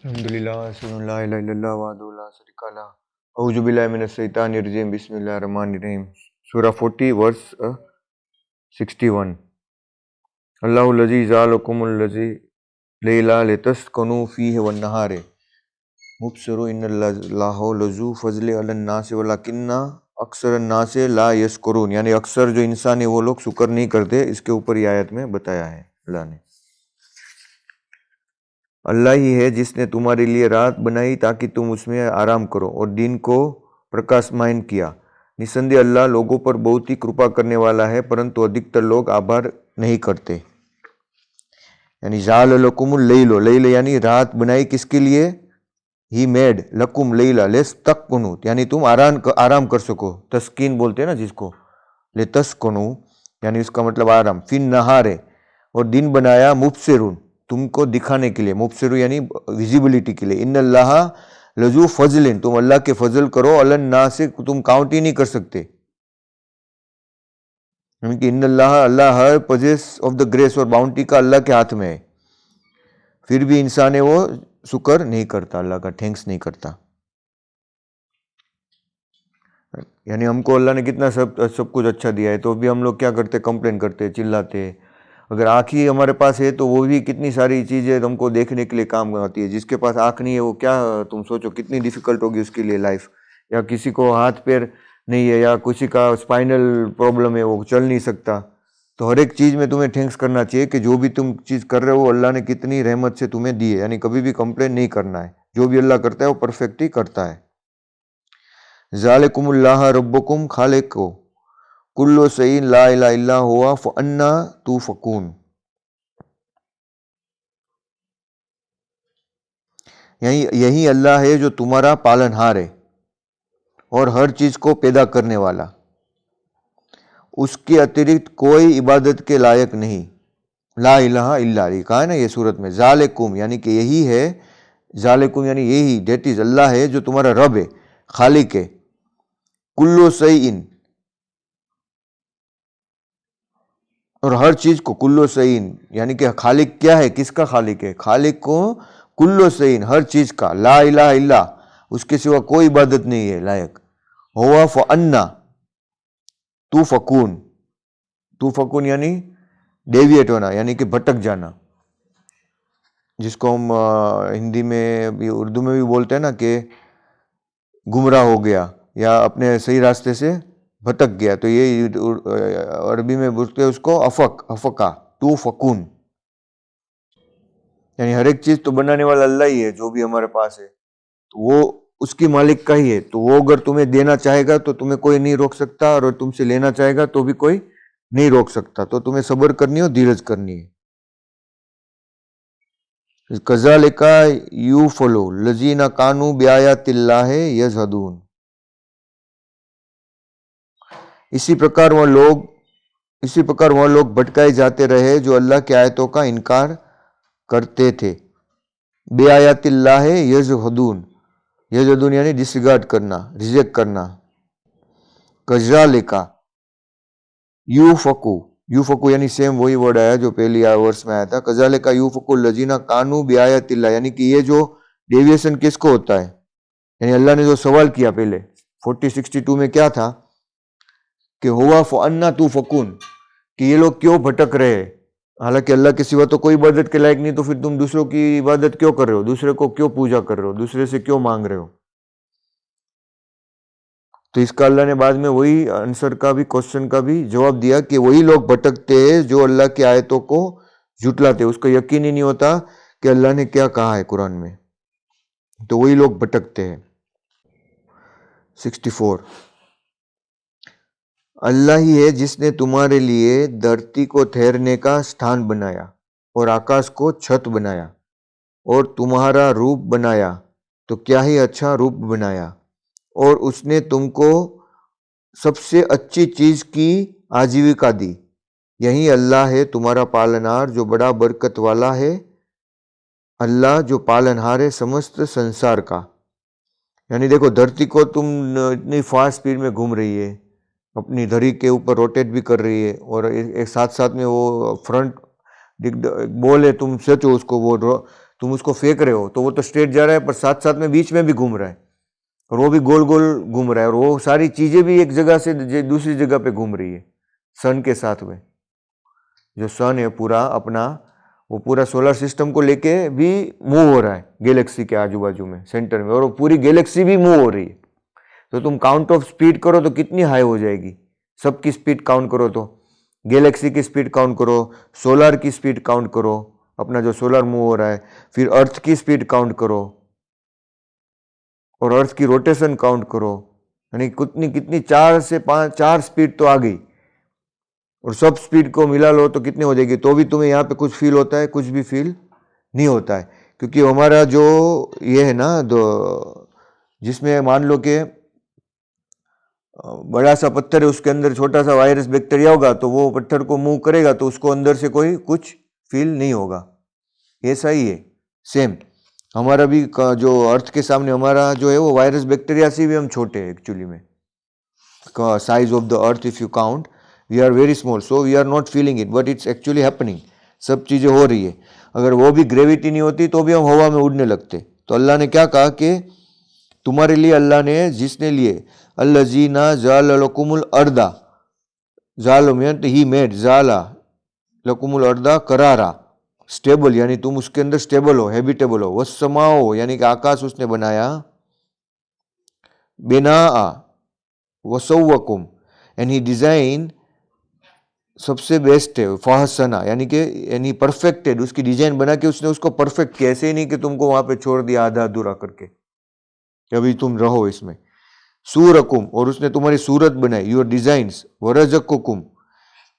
الحمدللہ لا الہ الا اللہ وحدہ لا شریک لہ اعوذ باللہ من الشیطان الرجیم بسم اللہ الرحمن الرحیم سورہ 40 ورس 61 اللہ الذی جعلکم اللیل لتسکنوا فیہ والنہار مبصرا ان اللہ لذو فضل علی الناس ولکن اکثر الناس لا یشکرون، یعنی اکثر جو انسان ہے وہ لوگ شکر نہیں کرتے۔ اس کے اوپر یہ آیت میں بتایا ہے اللہ نے۔ اللہ ہی ہے جس نے تمہارے لیے رات بنائی تاکہ تم اس میں آرام کرو، اور دن کو پرکاشمائن کیا۔ نسندے اللہ لوگوں پر بہت ہی کرپا کرنے والا ہے، پرنتو ادھکتر لوگ آبھار نہیں کرتے۔ یعنی جعل لکم اللیل، لیل یعنی رات بنائی کس کے لیے؟ ہی میڈ لکم لیلا لتسکنوا، یعنی تم آرام کر سکو۔ تسکین بولتے ہیں نا جس کو، لتسکنوا یعنی اس کا مطلب آرام۔ فی النہار، اور دن بنایا مبصرون، تم کو دکھانے کے لیے، مبصر یعنی ویزیبلٹی کے لیے۔ ان اللہ لذو فضل، تم اللہ کے فضل کرو، علی الناس تم کاؤنٹ ہی نہیں کر سکتے، یعنی کہ ان اللہ ہر پوزیس آف دا گریس اور باؤنٹی کا اللہ کے ہاتھ میں ہے، پھر بھی انسان ہے وہ شکر نہیں کرتا، اللہ کا تھینکس نہیں کرتا۔ یعنی ہم کو اللہ نے کتنا سب کچھ اچھا دیا ہے، تو بھی ہم لوگ کیا کرتے؟ کمپلین کرتے، چلاتے۔ اگر آنکھ ہی ہمارے پاس ہے تو وہ بھی کتنی ساری چیزیں ہم کو دیکھنے کے لیے کام آتی ہے۔ جس کے پاس آنکھ نہیں ہے وہ کیا، تم سوچو کتنی ڈیفیکلٹ ہوگی اس کے لیے لائف۔ یا کسی کو ہاتھ پیر نہیں ہے، یا کسی کا اسپائنل پرابلم ہے، وہ چل نہیں سکتا، تو ہر ایک چیز میں تمہیں تھینکس کرنا چاہیے کہ جو بھی تم چیز کر رہے ہو اللہ نے کتنی رحمت سے تمہیں دی ہے۔ یعنی کبھی بھی کمپلین نہیں کرنا ہے، جو بھی اللہ کرتا ہے وہ پرفیکٹ ہی کرتا ہے۔ ذالکم اللہ ربکم خالق کل شیء لا الہ الا ہوا فانا توفکون، یہی اللہ ہے جو تمہارا پالن ہار ہے اور ہر چیز کو پیدا کرنے والا، اس کے اترکت کوئی عبادت کے لائق نہیں۔ لا الہ الا، یہ کہا ہے نا یہ صورت میں، ذالکم یعنی کہ یہی ہے، ذالکم یعنی یہی، دیٹ از اللہ ہے جو تمہارا رب ہے، خالق ہے۔ کل شیء، اور ہر چیز کو، کل شیء یعنی کہ خالق کیا ہے، کس کا خالق ہے؟ خالق کو کل شیء ہر چیز کا، لا الہ الا اس کے سوا کوئی عبادت نہیں ہے لائق، ہوا فانا توفکون، توفکون یعنی ڈیویٹ ہونا، یعنی کہ بھٹک جانا، جس کو ہم ہندی میں بھی اردو میں بھی بولتے ہیں نا کہ گمراہ ہو گیا یا اپنے صحیح راستے سے بھٹک گیا، تو یہ عربی میں بولتے ہیں اس کو افقا توفکون۔ یعنی ہر ایک چیز تو بنانے والا اللہ ہی ہے، جو بھی ہمارے پاس ہے تو وہ اس کی مالک کا ہی ہے، تو وہ اگر تمہیں دینا چاہے گا تو تمہیں کوئی نہیں روک سکتا، اور تم سے لینا چاہے گا تو بھی کوئی نہیں روک سکتا، تو تمہیں صبر کرنی ہے اور دھیرج کرنی ہے۔ کذالک یوفل الذین کانوا بآیات اللہ یجحدون، اسی پرکار وہ لوگ بھٹکائے جاتے رہے جو اللہ کی آیتوں کا انکار کرتے تھے۔ بآیات اللہ یجحدون، یجحدون یعنی ڈسریگارڈ کرنا، ریجیکٹ کرنا۔ کذالک یوفکو یعنی سیم وہی ورڈ آیا جو پہلی ورس میں آیا تھا، کذالک یوفکو الذین کانوا بآیات اللہ، یعنی کہ یہ جو ڈیویشن کس کو ہوتا ہے؟ یعنی اللہ نے جو سوال کیا پہلے 40-62 میں کیا تھا کہ ہوا فانا توفکون، کہ یہ لوگ کیوں بھٹک رہے ہیں، حالانکہ اللہ کے سوا تو کوئی عبادت کے لائق نہیں، تو پھر تم دوسروں کی عبادت کیوں کر رہے ہو، دوسرے کو کیوں پوجا کر رہے ہو، دوسرے سے کیوں مانگ رہے ہو؟ تو اس کا اللہ نے بعد میں وہی آنسر کا بھی، کوشچن کا بھی جواب دیا کہ وہی لوگ بھٹکتے ہیں جو اللہ کی آیتوں کو جھٹلاتے، اس کا یقین ہی نہیں ہوتا کہ اللہ نے کیا کہا ہے قرآن میں، تو وہی لوگ بھٹکتے ہیں۔ 64 اللہ ہی ہے جس نے تمہارے لیے دھرتی کو ٹھہرنے کا استھان بنایا اور آکاش کو چھت بنایا، اور تمہارا روپ بنایا تو کیا ہی اچھا روپ بنایا، اور اس نے تم کو سب سے اچھی چیز کی آجیوکا دی، یہی اللہ ہے تمہارا پالنہار جو بڑا برکت والا ہے، اللہ جو پالنہار ہے سمست سنسار کا۔ یعنی دیکھو دھرتی کو تم اتنی فاسٹ اسپیڈ میں گھوم رہی ہے، اپنی دھری کے اوپر روٹیٹ بھی کر رہی ہے، اور ایک ساتھ میں وہ فرنٹ بول ہے، تم سوچو اس کو، وہ تم اس کو پھینک رہے ہو تو وہ تو اسٹریٹ جا رہا ہے، پر ساتھ ساتھ میں بیچ میں بھی گھوم رہا ہے، اور وہ بھی گول گول گھوم رہا ہے، اور وہ ساری چیزیں بھی ایک جگہ سے دوسری جگہ پہ گھوم رہی ہے سن کے ساتھ میں. جو سن ہے پورا اپنا، وہ پورا سولر سسٹم کو لے کے بھی موو ہو رہا ہے گیلیکسی کے آجو باجو میں سینٹر میں، اور وہ پوری گیلیکسی بھی موو ہو رہی ہے. تو تم کاؤنٹ آف سپیڈ کرو تو کتنی ہائی ہو جائے گی. سب کی سپیڈ کاؤنٹ کرو تو گیلیکسی کی سپیڈ کاؤنٹ کرو، سولر کی سپیڈ کاؤنٹ کرو، اپنا جو سولر موو ہو رہا ہے، پھر ارتھ کی سپیڈ کاؤنٹ کرو، اور ارتھ کی روٹیشن کاؤنٹ کرو. یعنی کتنی 4 سے 5 4 سپیڈ تو آ گئی، اور سب سپیڈ کو ملا لو تو کتنے ہو جائے گی. تو بھی تمہیں یہاں پہ کچھ فیل ہوتا ہے؟ کچھ بھی فیل نہیں ہوتا ہے، کیونکہ ہمارا جو یہ ہے نا جس میں مان لو کہ بڑا سا پتھر ہے، اس کے اندر چھوٹا سا وائرس بیکٹیریا ہوگا تو وہ پتھر کو موو کرے گا تو اس کو اندر سے کوئی کچھ فیل نہیں ہوگا. ایسا ہی ہے سیم ہمارا بھی جو ارتھ کے سامنے ہمارا جو ہے وہ وائرس بیکٹیریا سے بھی ہم چھوٹے ہیں ایکچولی میں. Size of the earth if you count we are very small, so we are not feeling it but it's actually happening. سب چیزیں ہو رہی ہے. اگر وہ بھی گریویٹی نہیں ہوتی تو بھی ہم ہوا میں اڑنے لگتے. تو اللہ نے کیا کہا کہ تمہارے لیے اللہ نے، جس نے لیے الذین جعل لکم الارض، جعل میانت ہی میڈ، جعل لکم الارض قرارا، اسٹیبل، یعنی تم اس کے اندر اسٹیبل ہو، ہیبیٹیبل ہو. والسماء، یعنی کہ آکاش اس نے بنایا، بناء، وسوکم، یعنی ڈیزائن سب سے بیسٹ ہے، فاحسنا، یعنی پرفیکٹڈ، اس کی ڈیزائن بنا کے اس نے اس کو پرفیکٹ کیا. ایسے ہی نہیں کہ تم کو وہاں پہ چھوڑ دیا آدھا ادھورا کر کے کہ ابھی تم رہو اس میں. سورکم، اور اس نے تمہاری صورت بنائی، یور ڈیزائنس. ورزقکم،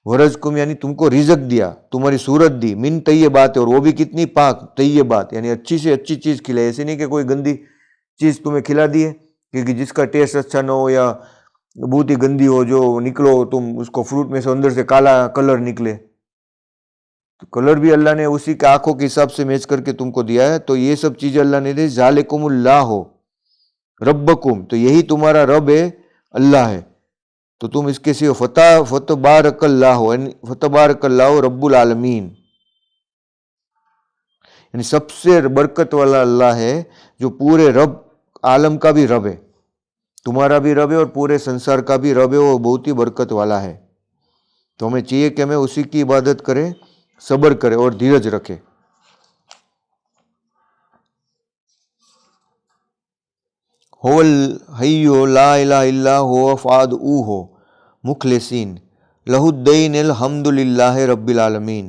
ورزقکم یعنی تم کو رزق دیا، تمہاری صورت دی، من طیبات، اور وہ بھی کتنی پاک، طیبات یعنی اچھی سے اچھی چیز کھلائے. ایسے نہیں کہ کوئی گندی چیز تمہیں کھلا دی ہے، کیونکہ جس کا ٹیسٹ اچھا نہ ہو یا بہت ہی گندی ہو، جو نکلو تم اس کو فروٹ میں سے اندر سے کالا کلر نکلے، تو کلر بھی اللہ نے اسی کے آنکھوں کے حساب سے میچ کر کے تم کو دیا ہے. تو یہ سب چیزیں اللہ نے دی. ذالکم اللہ ربکم، تو یہی تمہارا رب ہے، اللہ ہے. تو تم اس کے سوا فتبارک اللہ، فتبارک اللہ رب العالمین، یعنی سب سے برکت والا اللہ ہے، جو پورے رب عالم کا بھی رب ہے، تمہارا بھی رب ہے اور پورے سنسار کا بھی رب ہے. وہ بہت ہی برکت والا ہے. تو ہمیں چاہیے کہ ہمیں اسی کی عبادت کریں، صبر کریں اور دھیرج رکھیں. هو الحی لا الہ الا هو فادعوہ مخلصین لہ الدین الحمد للہ رب العالمین.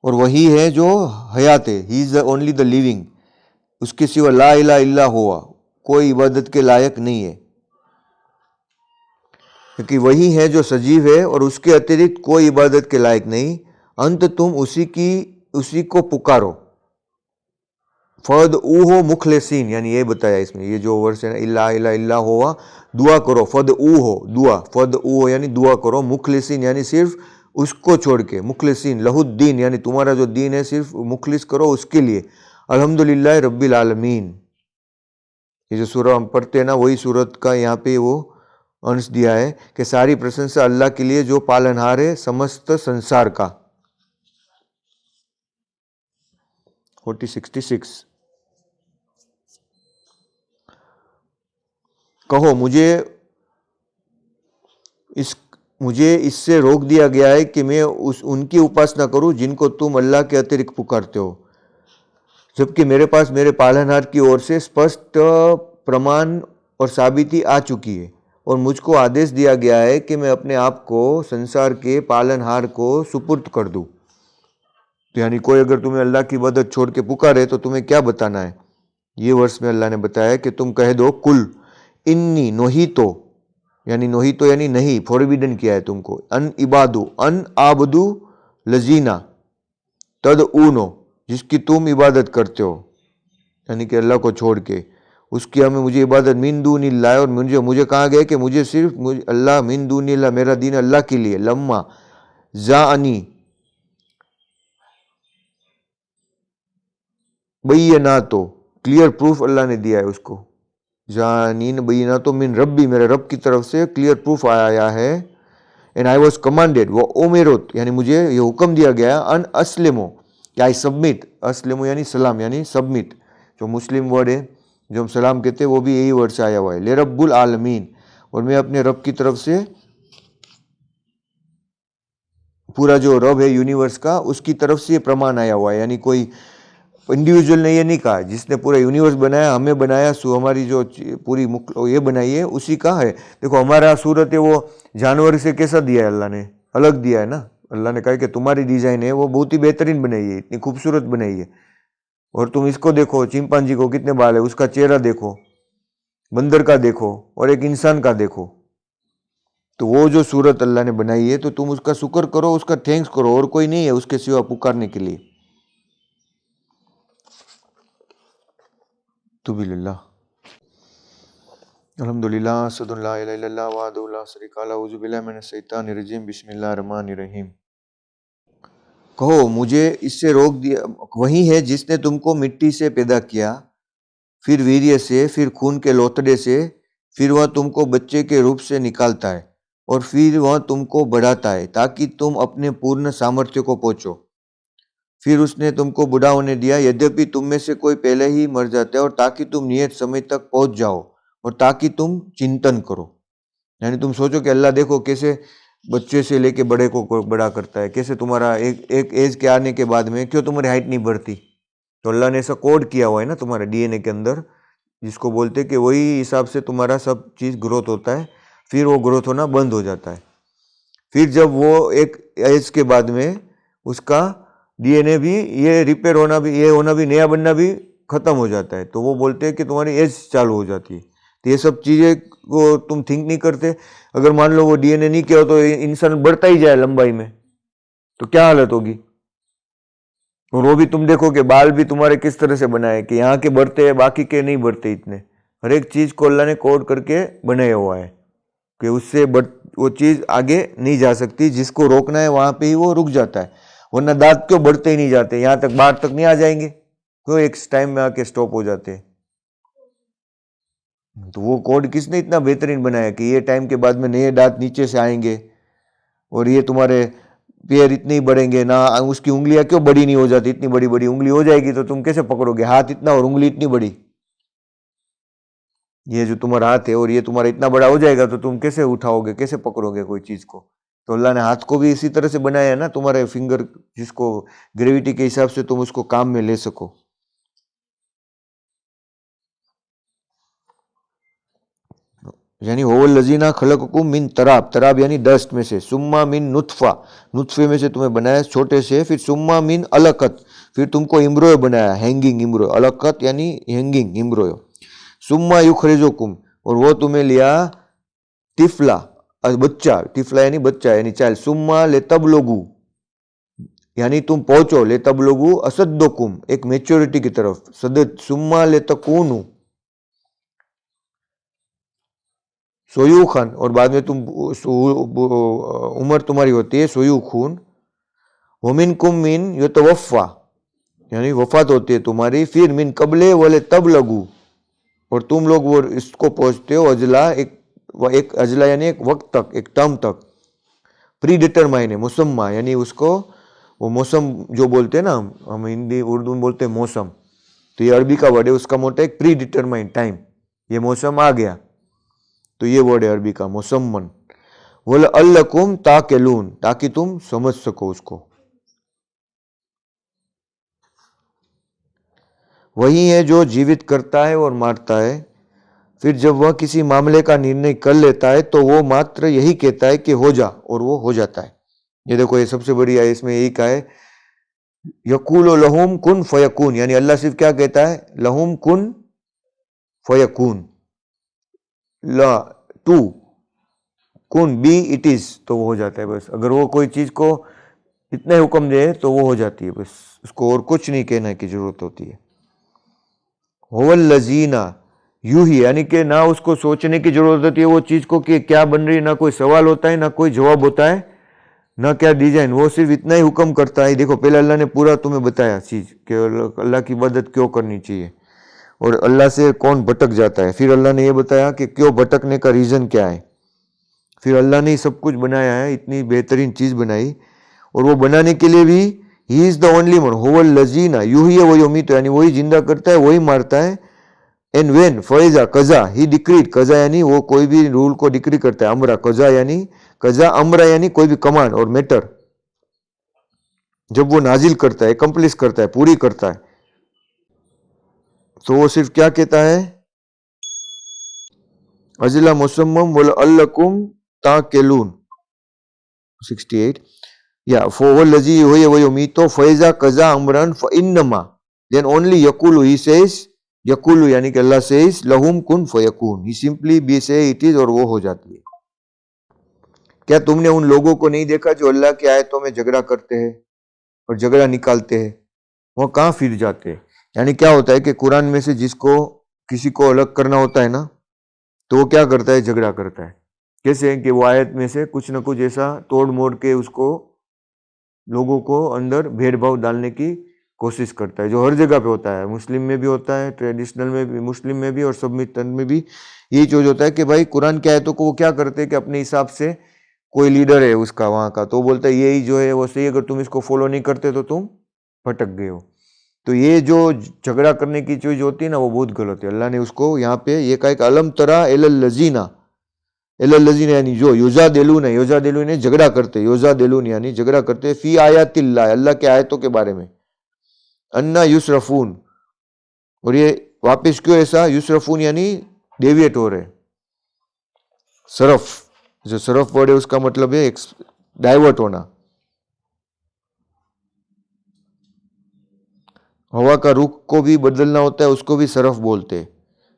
اور وہی ہے جو حیات ہے، ہی از اونلی دا لیونگ. اس کے سوا لا الہ الا ہوا، کوئی عبادت کے لائق نہیں ہے، کیونکہ وہی ہے جو سجیو ہے اور اس کے اترکت کوئی عبادت کے لائق نہیں. انت تم اسی کو پکارو. فدعوہ مخلصین، یعنی یہ بتایا اس میں، یہ جو ورس ہے لا الہ الا ہوا، دعا کرو. فدعوہ، دعا، فدعوہ یعنی دعا کرو. مخلصین یعنی صرف اس کو چھوڑ کے. مخلصین لہ الدین، یعنی تمہارا جو دین ہے صرف مخلص کرو اس کے لیے. الحمدللہ رب العالمین. یہ جو سورہ ہم پڑھتے ہیں نا، وہی سورت کا یہاں پہ وہ انش دیا ہے کہ ساری پرشنسا اللہ کے لیے جو پالنہار ہے سمست سنسار کا. 66 کہو مجھے اس سے روک دیا گیا ہے کہ میں ان کی اپاسنا کروں جن کو تم اللہ کے اترکت پکارتے ہو، جبکہ میرے پاس میرے پالنہار کی اور سے اسپشٹ پرمان اور ثابتی آ چکی ہے، اور مجھ کو آدیش دیا گیا ہے کہ میں اپنے آپ کو سنسار کے پالنہار کو سپرد کر دوں. تو یعنی کوئی اگر تمہیں اللہ کی عبادت چھوڑ کے پکارے تو تمہیں کیا بتانا ہے؟ یہ ورس میں اللہ نے بتایا کہ تم کہہ دو کل انی نوہیتو، یعنی نوہیتو یعنی نہیں، فوربیڈن کیا ہے تم کو، ان عبادو، ان آبدو لذینا تدعونو، جس کی تم عبادت کرتے ہو، یعنی کہ اللہ کو چھوڑ کے، اس کی مجھے عبادت من دون اللہ. اور مجھے کہا گیا کہ مجھے صرف اللہ من دون اللہ، میرا دین اللہ کے لیے. لما جاءنی بیناتو، کلیئر پروف اللہ نے دیا ہے اس کو. جانین بیناتو من ربی، میرے رب کی طرف سے کلیئر پروف آیا ہے. اینڈ آئی واز کمانڈیڈ وہ اومیروت یعنی مجھے یہ حکم دیا گیا ان اسلمو کہ آئی سبمٹ. اسلمو یعنی سلام یعنی سبمٹ, جو مسلم ورڈ ہے جو ہم سلام کہتے ہیں وہ بھی یہی ورڈ سے آیا ہوا ہے. لے رب العالمین, اور میں اپنے رب کی طرف سے, پورا جو رب ہے یونیورس کا اس کی طرف سے یہ پرمان آیا ہوا ہے. یعنی کوئی انڈیویجول نے یہ نہیں کہا جس نے پورا یونیورس بنایا, ہمیں بنایا, سو ہماری جو پوری یہ بنائی ہے اسی کا ہے. دیکھو ہمارا صورت ہے وہ جانور سے کیسا دیا ہے اللہ نے, الگ دیا ہے نا. اللہ نے کہا کہ تمہاری ڈیزائن ہے وہ بہت ہی بہترین بنائی ہے, اتنی خوبصورت بنائی ہے. اور تم اس کو دیکھو, چمپانزی کو کتنے بال ہے, اس کا چہرہ دیکھو, بندر کا دیکھو, اور ایک انسان کا دیکھو. تو وہ جو صورت اللہ نے بنائی ہے تو تم اس کا شکر کرو, اس کا تھینکس کرو, اور کوئی نہیں ہے اس کے سوا پکارنے کے لیے. تو باللہ الحمدللہ اسد اللہ الہ الا اللہ وحدہ لا شریک لہ اعوذ باللہ من الشیطان الرجیم بسم اللہ الرحمن الرحیم. کہو مجھے اس سے روک دیا, وہی ہے جس نے تم کو مٹی سے پیدا کیا, پھر ویریہ سے, پھر خون کے لوتڑے سے, پھر وہ تم کو بچے کے روپ سے نکالتا ہے, اور پھر وہ تم کو بڑھاتا ہے تاکہ تم اپنے پورن سامرتھیہ کو پہنچو. پھر اس نے تم کو بوڑھا ہونے دیا, یدیپی تم میں سے کوئی پہلے ہی مر جاتا ہے, اور تاکہ تم نیت سمے تک پہنچ جاؤ, اور تاکہ تم چنتن کرو. یعنی تم سوچو کہ اللہ دیکھو کیسے بچے سے لے کے بڑے کو بڑا کرتا ہے, کیسے تمہارا ایک ایج کے آنے کے بعد میں کیوں تمہاری ہائٹ نہیں بڑھتی. تو اللہ نے ایسا کوڈ کیا ہوا ہے نا تمہارے ڈی این اے کے اندر, جس کو بولتے کہ وہی حساب سے تمہارا سب چیز گروتھ ہوتا ہے. پھر وہ گروتھ ہونا بند ہو جاتا ہے. پھر جب وہ ایک ایج کے بعد میں اس کا ڈی این اے بھی یہ ریپیئر ہونا بھی, یہ ہونا بھی, نیا بننا بھی ختم ہو جاتا ہے. تو وہ بولتے ہیں کہ تمہاری ایج چالو ہو جاتی ہے. تو یہ سب چیزیں کو تم تھنک نہیں کرتے. اگر مان لو وہ ڈی این اے نہیں کیا ہو تو انسان بڑھتا ہی جائے لمبائی میں, تو کیا حالت ہوگی. اور وہ بھی تم دیکھو کہ بال بھی تمہارے کس طرح سے بنائے کہ یہاں کے بڑھتے ہیں باقی کے نہیں بڑھتے اتنے. ہر ایک چیز کو اللہ نے کوڈ کر کے بنایا ہوا ہے کہ اس سے وہ چیز آگے نہیں جا سکتی. جس کو روکنا ہے وہاں پہ ہی وہ رک جاتا ہے. ورنہ دانت کیوں بڑھتے ہی نہیں جاتے, یہاں تک باہر تک نہیں آ جائیں گے, کیوں ایک ٹائم میں آ کے سٹاپ ہو جاتے ہیں. تو وہ کوڈ کس نے اتنا بہترین بنایا کہ یہ ٹائم کے بعد میں نئے دانت نیچے سے آئیں گے, اور یہ تمہارے پیر اتنے ہی بڑھیں گے. نہ اس کی انگلیاں کیوں بڑی نہیں ہو جاتی, اتنی بڑی بڑی انگلی ہو جائے گی تو تم کیسے پکڑو گے, ہاتھ اتنا اور انگلی اتنی بڑی. یہ جو تمہارا ہاتھ ہے اور یہ تمہارا اتنا بڑا ہو جائے گا تو تم کیسے اٹھاؤ گے, کیسے پکڑو گے کوئی چیز کو. تو اللہ نے ہاتھ کو بھی اسی طرح سے بنایا ہے نا, تمہارے فنگر جس کو گریویٹی کے حساب سے تم اس کو کام میں لے سکو. یعنی هو الذی خلقکم من تراب, تراب یعنی ڈسٹ میں سے, ثم من نطفہ, نطفے میں سے تمہیں بنایا چھوٹے سے, پھر ثم من علقۃ, پھر تم کو امبرو بنایا, ہینگنگ امبرو, علقۃ یعنی ہینگنگ امبرو, ثم یخرجکم, اور وہ تمہیں لیا طفلا, بچہ, طفلا یعنی بچہ یعنی چائلڈ, ثم لتبلغوا یعنی تم پہنچو, لتبلغوا اشدکم ایک میچورٹی کی طرف, صدت, ثم لتکونوا سیوخن, اور بعد میں تم عمر تمہاری ہوتی ہے سیوخون, ومنکم من یتوفا یعنی وفات ہوتی ہے تمہاری, پھر من قبل ولتبلغوا, اور تم لوگ وہ اس کو پہنچتے ہو اجلا, ایک اجلا یعنی ایک وقت تک, ایک ٹرم تک, پری ڈٹرمائن ہے, مسمہ یعنی اس کو وہ موسم جو بولتے ہیں نا ہم ہندی اردو میں بولتے ہیں موسم, تو یہ عربی کا ورڈ ہے, اس کا موٹا ایک پری ڈٹرمائن ٹائم, یہ موسم آ گیا تو یہ ورڈ ہے عربی کا مسمن. وَلَعَلَّكُمْ تَعْقِلُونَ تاکہ تم سمجھ سکو اس کو. وہی ہے جو جیوت کرتا ہے اور مارتا ہے, پھر جب وہ کسی معاملے کا نرنے کر لیتا ہے تو وہ ماتر یہی کہتا ہے کہ ہو جا, اور وہ ہو جاتا ہے. یہ دیکھو یہ سب سے بڑی ہے, اس میں یہی کہا ہے یقول لہم کن فیکون, یعنی اللہ صرف کیا کہتا ہے, لہم کن فیکون, لا ٹو کن بی اٹ از, تو وہ ہو جاتا ہے بس. اگر وہ کوئی چیز کو اتنے حکم دے تو وہ ہو جاتی ہے بس, اس کو اور کچھ نہیں کہنے کی ضرورت ہوتی ہے. هو الذین یوں ہی, یعنی کہ نہ اس کو سوچنے کی ضرورت ہوتی ہے وہ چیز کو کہ کیا بن رہی, نہ کوئی سوال ہوتا ہے, نہ کوئی جواب ہوتا ہے, نہ کیا ڈیزائن, وہ صرف اتنا ہی حکم کرتا ہے. دیکھو پہلے اللہ نے پورا تمہیں بتایا چیز کہ اللہ کی عبادت کیوں کرنی چاہیے اور اللہ سے کون بھٹک جاتا ہے. پھر اللہ نے یہ بتایا کہ کیوں بھٹکنے کا ریزن کیا ہے. پھر اللہ نے سب کچھ بنایا ہے، اتنی بہترین چیز بنائی، اور وہ بنانے کے لیے بھی ہی از دا اونلی ون هو الذی یحیی و یمیت، یعنی وہی زندہ کرتا ہے وہی مارتا ہے. اینڈ وین فیضا قضا ہی ڈکریڈ، قضا یعنی وہ کوئی بھی رول کو ڈکری کرتا ہے، امرا قضا یعنی قضا، امرا یعنی کوئی بھی کمانڈ اور میٹر جب وہ نازل کرتا ہے، اکمپلش کرتا ہے، پوری کرتا ہے، تو وہ صرف کیا کہتا ہے، اجلا مسمم ولعلکم تعقلون. 68 یا فهو الذی یحیی و یمیت فیضا قضا امرا فانما then only یقول he says، یقول یعنی کہ اللہ says لہم کن فیکون، he simply be say it is اور وہ ہو جاتی ہے. کیا تم نے ان لوگوں کو نہیں دیکھا جو اللہ کی آیتوں میں جھگڑا کرتے ہیں اور جھگڑا نکالتے ہیں، وہ کہاں پھر جاتے ہیں؟ یعنی کیا ہوتا ہے کہ قرآن میں سے جس کو کسی کو الگ کرنا ہوتا ہے نا، تو وہ کیا کرتا ہے، جھگڑا کرتا ہے. کیسے کہ وہ آیت میں سے کچھ نہ کچھ ایسا توڑ موڑ کے اس کو لوگوں کو اندر بھید بھاؤ ڈالنے کی کوشش کرتا ہے، جو ہر جگہ پہ ہوتا ہے، مسلم میں بھی ہوتا ہے، ٹریڈیشنل میں بھی، مسلم میں بھی اور سب میں بھی یہی چیز ہوتا ہے کہ بھائی قرآن کی آیتوں کو وہ کیا کرتے ہیں کہ اپنے حساب سے کوئی لیڈر ہے اس کا وہاں کا، تو وہ بولتا ہے یہی جو ہے وہ صحیح، اگر تم اس کو فالو نہیں کرتے تو تم پھٹک گئے ہو. تو یہ جو جھگڑا کرنے کی چیز ہوتی ہے نا، وہ بہت غلط ہے. اللہ نے اس کو یہاں پہ یہ کہا کہ الم ترا الی الذین، الی الذین یعنی جو یجادلون، یجادلون جھگڑا کرتے، یجادلون یعنی جھگڑا کرتے فی آیات اللہ، اللہ کے آیتوں کے بارے میں، انا یسرفون، اور یہ واپس کیوں ایسا، یسرفون یعنی ڈیویٹ ہو رہے، صرف، جو صرف ورڈ ہے اس کا مطلب ہے ڈائیورٹ ہونا. ہوا کا رخ کو بھی بدلنا ہوتا ہے، اس کو بھی صرف بولتے،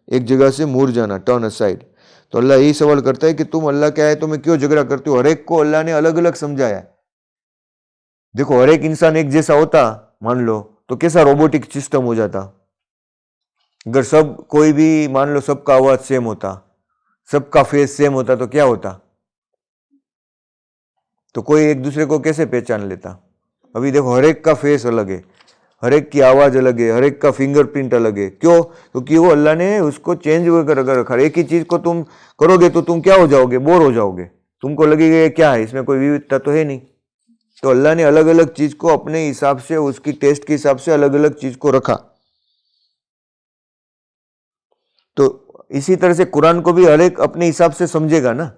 ایک جگہ سے مور جانا، ٹرن اسائڈ. تو اللہ یہی سوال کرتا ہے کہ تم اللہ کے آیتوں میں کیوں جھگڑا کرتے ہو؟ ہر ایک کو اللہ نے الگ الگ سمجھایا ہے. دیکھو ہر ایک انسان ایک جیسا ہوتا مان لو تو کیسا روبوٹک سسٹم ہو جاتا. اگر سب کوئی بھی مان لو سب کا آواز سیم ہوتا، سب کا فیس سیم ہوتا تو کیا ہوتا؟ تو کوئی ایک دوسرے کو کیسے پہچان لیتا؟ ابھی دیکھو ہر ایک کا فیس الگ ہے، ہر ایک کی آواز الگ ہے، ہر ایک کا فنگر پرنٹ الگ ہے. کیوں؟ کیونکہ وہ اللہ نے اس کو چینج کر رکھا. ایک ہی چیز کو تم کرو گے تو تم کیا ہو جاؤ گے؟ بور ہو جاؤ گے. تم کو لگے گا کیا ہے اس میں، کوئی ویوھتا تو ہے نہیں. تو اللہ نے الگ الگ چیز کو اپنے حساب سے، اس کی ٹیسٹ کے حساب سے الگ الگ چیز کو رکھا. تو اسی طرح سے قرآن کو بھی ہر ایک اپنے حساب سے سمجھے گا نا.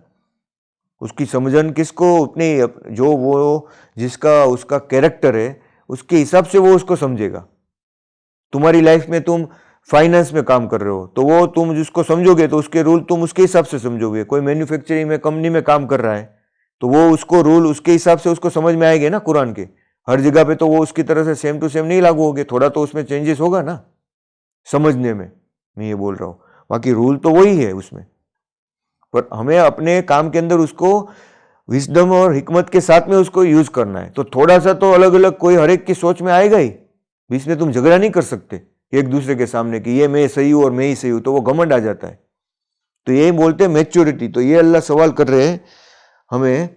اس کی سمجھن کس کو اپنے، جو وہ جس کا اس کا کیریکٹر ہے اس کے حساب سے وہ اس کو سمجھے گا. تمہاری لائف میں تم فائنانس میں کام کر رہے ہو تو وہ تم جس کو سمجھو گے تو اس کے رول تم اس کے حساب سے سمجھو گے. کوئی مینوفیکچرنگ میں کمپنی میں کام کر رہا ہے تو وہ اس کو رول اس کے حساب سے اس کو سمجھ میں آئے گے نا. قرآن کے ہر جگہ پہ تو وہ اس کی طرح سے سیم ٹو سیم نہیں لاگو ہوگے، تھوڑا تو اس میں چینجز ہوگا نا سمجھنے میں یہ بول رہا ہوں. باقی رول تو وہی ہے اس میں، پر ہمیں اپنے کام کے اندر اس کو وزڈم اور حکمت کے ساتھ میں اس کو یوز کرنا ہے. تو تھوڑا سا تو الگ الگ کوئی ہر ایک کی سوچ میں آئے گا ہی. اس میں تم جھگڑا نہیں کر سکتے ایک دوسرے کے سامنے کہ یہ میں صحیح ہوں اور میں ہی صحیح ہوں، تو وہ گھمنڈ آ جاتا ہے. تو یہی بولتے ہیں میچورٹی. تو یہ اللہ سوال کر رہے ہیں ہمیں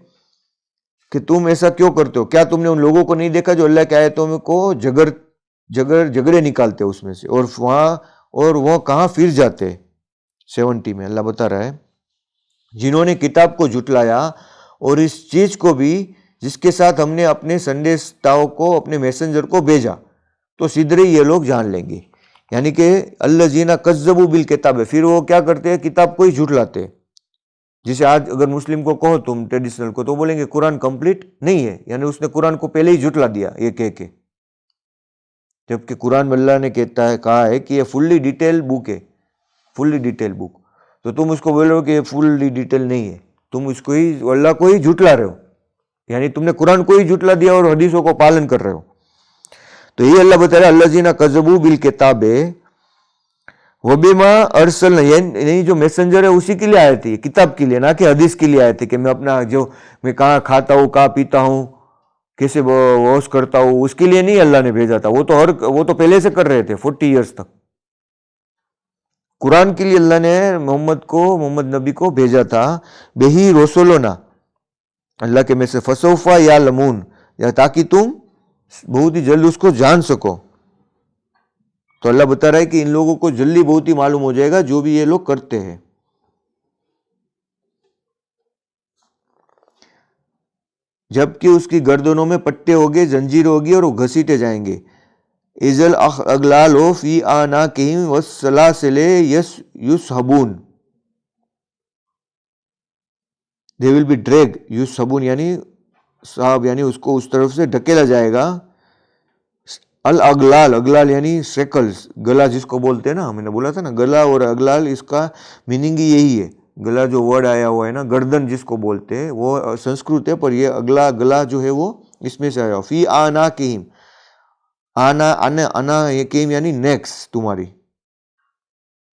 کہ تم ایسا کیوں کرتے ہو؟ کیا تم نے ان لوگوں کو نہیں دیکھا جو اللہ کے آیتوں میں کو جھگڑے نکالتے اس میں سے، اور وہ کہاں پھر جاتے؟ 70 میں اللہ بتا رہا ہے جنہوں نے کتاب کو جھٹلایا اور اس چیز کو بھی جس کے ساتھ ہم نے اپنے سندیشتاؤں کو، اپنے میسنجر کو بھیجا، تو سدھرے یہ لوگ جان لیں گے. یعنی کہ الذین کذبوا بالکتاب، پھر وہ کیا کرتے ہیں؟ کتاب کو ہی جھٹلاتے. جسے آج اگر مسلم کو کہو تم ٹریڈیشنل کو تو بولیں گے قرآن کمپلیٹ نہیں ہے، یعنی اس نے قرآن کو پہلے ہی جھٹلا دیا یہ کہہ کے. جبکہ قرآن میں اللہ نے کہا ہے کہ یہ فلی ڈیٹیل بک ہے، فلی ڈیٹیل بک. تو تم اس کو بول رہے ہو کہ یہ فلی ڈیٹیل نہیں ہے، تم اس کو ہی، اللہ کو ہی جھٹلا رہے ہو. یعنی تم نے قرآن کو ہی جھٹلا دیا اور حدیثوں کو پالن کر رہے ہو. تو یہ اللہ بتا رہا ہے الذین کذبوا بالکتاب وبما ارسلنا، یعنی جو میسنجر ہے اسی کے لیے آئے تھے، کتاب کے لیے، نہ کہ حدیث کے لیے آئے تھے کہ میں اپنا جو میں کہاں کھاتا ہوں، کہاں پیتا ہوں، کیسے واش کرتا ہوں، اس کے لیے نہیں اللہ نے بھیجا تھا. وہ تو پہلے سے کر رہے تھے 40 ایئرس تک. قرآن کے لیے اللہ نے محمد نبی کو بھیجا تھا. بہی رسولنا، اللہ کے میں سے فسوفا یا لمون، یا تاکہ تم بہت ہی جلد اس کو جان سکو. تو اللہ بتا رہا ہے کہ ان لوگوں کو جلدی بہت ہی معلوم ہو جائے گا جو بھی یہ لوگ کرتے ہیں. جبکہ اس کی گردنوں میں پٹے ہوگے، زنجیر ہوگی اور وہ گھسیٹے جائیں گے. اذل اغلال فی آناکہم والسلاسل یسحبون. they will be dragged. یسحبون یعنی صاحب یعنی اس کو اس طرف سے ڈھکیلا جائے گا. الاغلال، اغلال یعنی شیکلز، گلا جس کو بولتے ہیں نا، میں نے بولا تھا نا گلا اور اغلال، اس کا میننگ ہی یہی ہے. گلا جو ورڈ آیا ہوا ہے نا، گردن جس کو بولتے ہیں، وہ سنسکرت ہے، پر یہ اگلا گلا جو ہے وہ اس میں سے آیا. فی آناکہم، انا کہم یعنی نیکس، تمہاری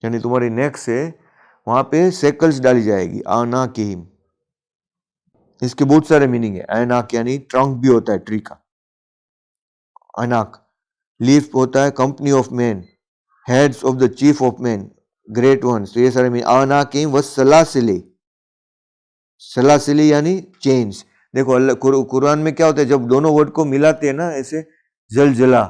یعنی تمہاری نیک سے وہاں پہ سیکلز ڈالی جائے گی. آناکہم اس کے بہت سارے میننگ ہے. ایناک یعنی ٹرنک بھی ہوتا ہے ٹری کا، اناک. لیف ہوتا ہے company of men, heads of the chief of men, great ones. تو یہ سارے میننگ. آناکہم والسلاسل، سلاسلی یعنی چینز. دیکھو اللہ قرآن میں کیا ہوتا ہے، جب دونوں ورڈ کو ملاتے ہیں نا، ایسے زلزلہ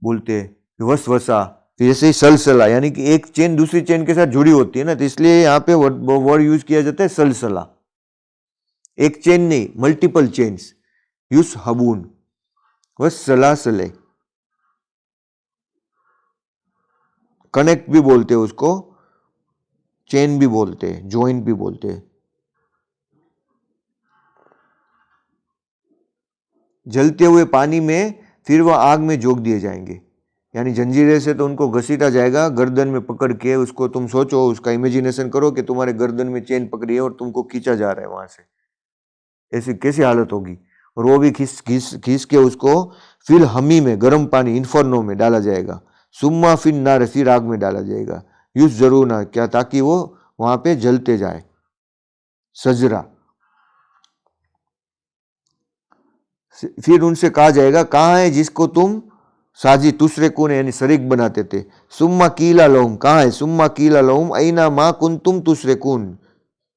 بولتے ہیں، وسوسہ، جیسے ہی سلسلہ یعنی کہ ایک چین دوسری چین کے ساتھ جڑی ہوتی ہے نا، تو اس لیے یہاں پہ ورڈ یوز کیا جاتا ہے سلسلہ. ایک چین نہیں، ملٹیپل چینز. یسحبون والسلاسل، کنیکٹ بھی بولتے ہیں اس کو، چین بھی بولتے ہیں، جوائنٹ بھی بولتے ہیں. جلتے ہوئے پانی میں پھر وہ آگ میں جھونک دیے جائیں گے. یعنی جنجیرے سے تو ان کو گھسیٹا جائے گا، گردن میں پکڑ کے. اس کو تم سوچو، اس کا امیجینیشن کرو کہ تمہارے گردن میں چین پکڑی ہے اور تم کو کھینچا جا رہا ہے وہاں سے. ایسی کیسی حالت ہوگی. اور وہ بھی کھینچ کے اس کو فی الحمی میں، گرم پانی، انفرنو میں ڈالا جائے گا. ثم فی النار، پھر آگ میں ڈالا جائے گا. یسجرون، کیا؟ تاکہ وہ وہاں پہ جلتے جائے. سجرا. پھر ان سے کہا جائے گا، کہاں ہے جس کو تم ساجی تشرکون یعنی شریک بناتے تھے. ثم قیل لہم، کہاں ہے؟ ثم قیل لہم این ما کنتم تشرکون،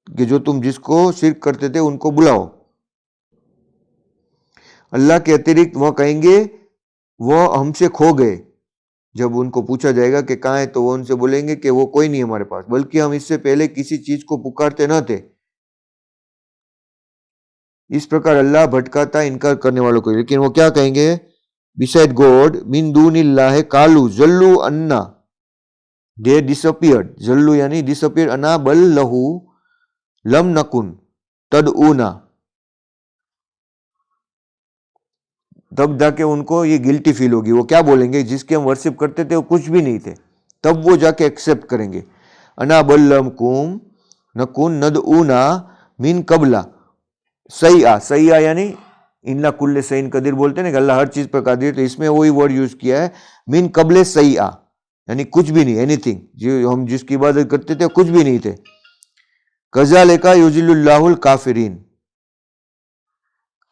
کہ جو تم جس کو شرک کرتے تھے ان کو بلاؤ. اللہ کے اترکت وہ کہیں گے وہ ہم سے کھو گئے. جب ان کو پوچھا جائے گا کہ کہاں ہے، تو وہ ان سے بولیں گے کہ وہ کوئی نہیں ہمارے پاس، بلکہ ہم اس سے پہلے کسی چیز کو پکارتے نہ تھے. اس پرکار اللہ بھٹکاتا انکار کرنے والوں کو. لیکن وہ کیا کہیں گے؟ beside God من دون اللہ قالوا ضلوا عنا، they disappeared. ضلوا یعنی disappeared. انا بل لہو لم نکن تدعونا. تب جا کے ان کو یہ گلٹی فیل ہوگی. وہ کیا بولیں گے؟ جس کے ہم ورشپ کرتے تھے وہ کچھ بھی نہیں تھے. تب وہ جا کے ایکسیپٹ کریں گے. انا بل لم نکن ندعونا من قبل سیئا. سیئا یعنی انَّ کل سین قدیر بولتے ہیں نا کہ اللہ ہر چیز پر قادر. تو اس میں وہی ورڈ یوز کیا ہے، من قبل سیئا یعنی کچھ بھی نہیں، اینی تھنگ. جو ہم جس کی عبادت کرتے تھے کچھ بھی نہیں تھے. کذالک یضل اللہ الکافرین.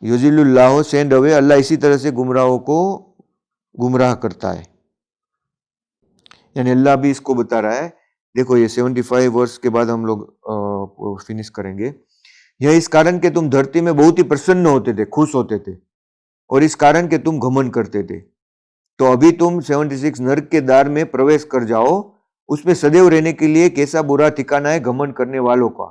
یضل اللہ سینڈ اوے، اللہ اسی طرح سے گمراہوں کو گمراہ کرتا ہے. یعنی اللہ بھی اس کو بتا رہا ہے. دیکھو یہ 75 ورس کے بعد ہم لوگ فنش کریں گے. یہ اس کارن کہ تم دھرتی میں بہت ہی پرسن ہوتے تھے، خوش ہوتے تھے، اور اس کارن کہ تم گھمن کرتے تھے. تو ابھی تم 76 نرک کے دار میں پرویش کر جاؤ. اس میں سدیو رہنے کے لیے کیسا برا ٹھکانہ ہے گھمن کرنے والوں کا.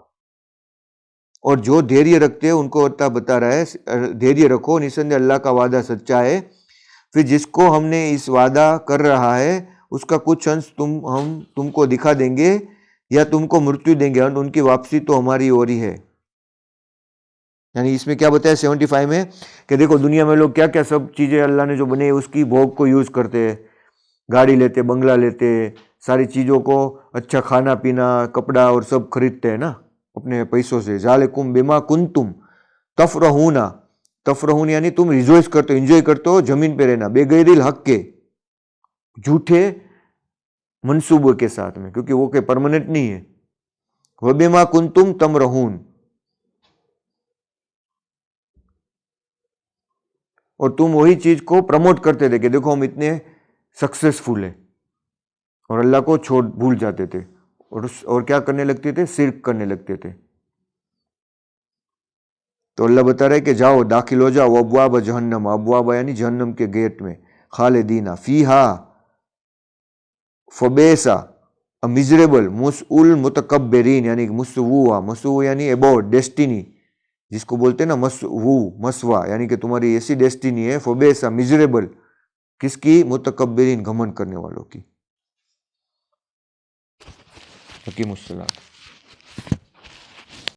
اور جو دھیریہ رکھتے ہیں ان کو اللہ بتا رہا ہے دھیریہ رکھو، نسندہ اللہ کا وعدہ سچا ہے. پھر جس کو ہم نے اس وعدہ کر رہا ہے اس کا کچھ انش ہم تم کو دکھا دیں گے یا تم کو مرتیو دیں گے، ان کی واپسی تو ہماری اور ہی ہے. یعنی اس میں کیا بتایا 75 میں کہ دیکھو دنیا میں لوگ کیا کیا سب چیزیں اللہ نے جو بنے اس کی بھوگ کو یوز کرتے ہیں. گاڑی لیتے، بنگلہ لیتے، ساری چیزوں کو، اچھا کھانا پینا، کپڑا اور سب خریدتے ہیں نا اپنے پیسوں سے. ذالکم بما کنتم تفرحون. تفرحون یعنی تم ریجوائس کرتے ہو، انجوائے کرتے ہو زمین پہ رہنا، بغیر الحق کے، جھوٹے منصوبے کے ساتھ میں، کیونکہ وہ کہ پرماننٹ نہیں ہے. وبما کنتم تمرحون. اور تم وہی چیز کو پروموٹ کرتے تھے کہ دیکھو ہم اتنے سکسیسفل ہیں، اور اللہ کو بھول جاتے تھے اور کیا کرنے لگتے تھے؟ شرک کرنے لگتے تھے. تو اللہ بتا رہے کہ جاؤ داخل ہو جاؤ ابواب جہنم. ابواب یعنی جہنم کے گیٹ میں. خالدین فیہا فبیسا میزریبل مسئول متکبرین یعنی مسوا یعنی اباؤٹ ڈیسٹینی جس کو بولتے ہیں نا مسوا، یعنی کہ تمہاری ایسی ڈیسٹینی ہے فبیسا میزریبل، کس کی؟ متکبرین، گھمنڈ کرنے والوں کی۔ حکیم السلام۔